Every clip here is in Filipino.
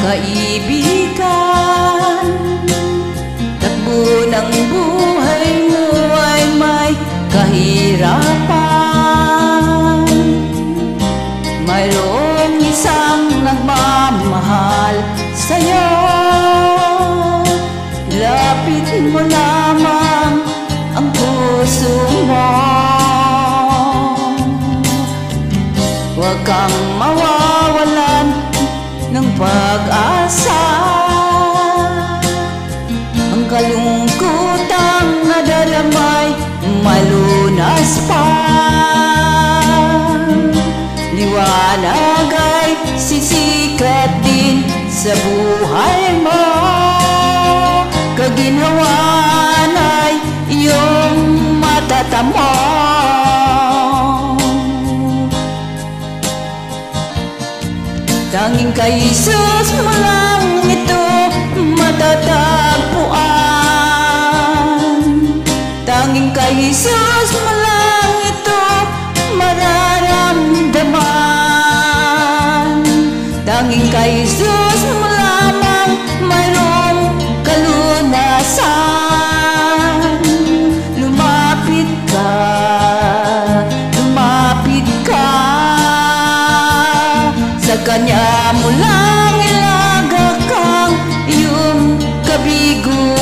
Kaibigan, takbo ng buhay mo ay may kahirapan. Mayroong isang nagmamahal sa'yo, lapit mo lamang ang puso mo. Huwag kang mawawalan ng pag-asa. Ang kalungkutang nadalamay malunas pa. Liwanag ay sisikat din sa buhay mo. Kaginhawan ay iyong matatamo. Tanging kay Jesus mo lang ito matatagpuan. Tanging kay Jesus mo lang ito mararamdaman. Tanging kay Jesus mo lamang mayroong kalunasan. Lumapit ka, lumapit ka. Sa Kanya mo lang ilagak ang iyong kabiguan.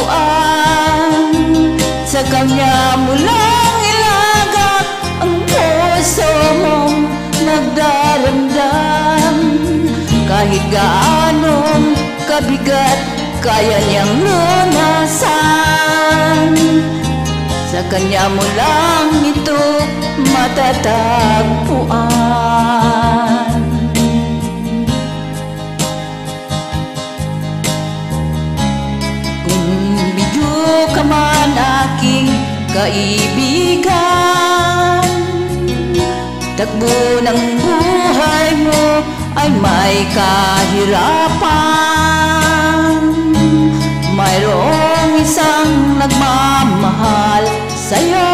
Sa Kanya mo lang ilagak ang puso mong nagdaramdam. Kahit gaanong kabigat kaya niyang lunasan. Sa Kanya mo lang ito matatagpuan. Ka man aking kaibigan, takbo ng buhay mo ay may kahirapan. Mayroong isang nagmamahal sa'yo,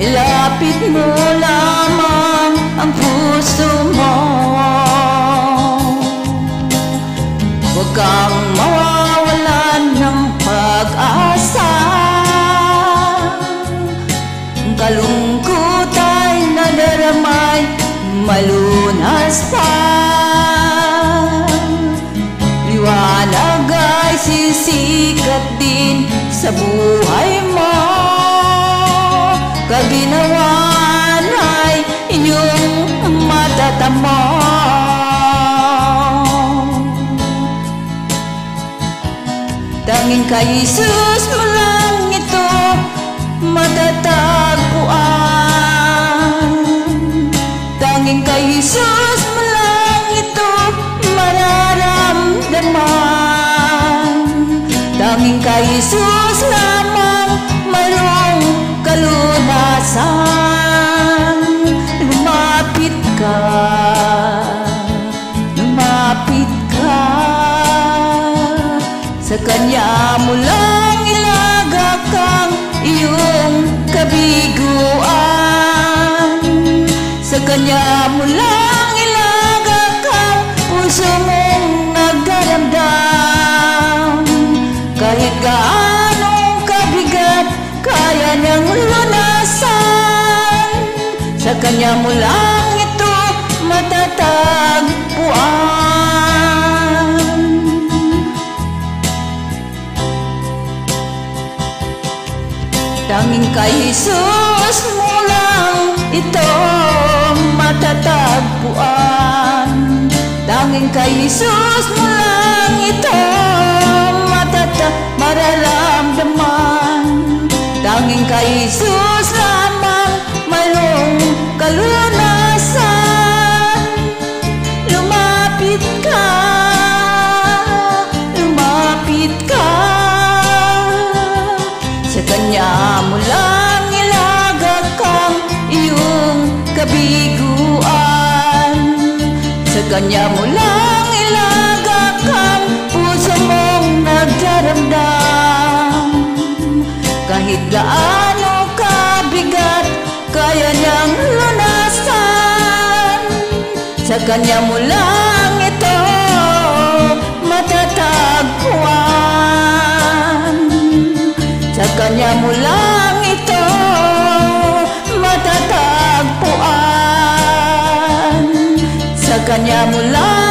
ilapit mo lamang ang puso mo. Huwag kang mawawalan ng pag-asa. Ang kalungkot ay nadaramay malunas pa. Liwanag ay sisikat din sa buhay mo. Kaginawan ay iyong matatamo. Tanging kay Jesus mo lang ito matatagpuan. Tanging kay Jesus mo lang ito mararamdaman. Tanging kay Jesus lamang mayroong kalunasan. Lumapit ka, lumapit ka. Sa Kanya mo lang ilagak ang iyong kabiguan. Sa Kanya mo lang ilagak ang puso mong nagdaramdam. Kahit gaanong kabigat kaya niyang lunasan. Sa Kanya mo lang ito matatagpuan. Tanging kay Jesus mo lang ito matatagpuan. Tanging kay Jesus mo lang ito mararamdaman. Tanging kay Jesus lamang mayroong kalunasan. Lumapit ka, lumapit ka, sa Kanya mo lang ilagak ang iyong kabiguan. Sa Kanya mo lang ilagak ang puso mong nagdaramdam. Kahit gaano kabigat, kaya niyang lunasan. Sa Kanya mo lang ito matatagpuan. Sa Kanya mo lang ito matatagpuan. Sa Kanya mo lang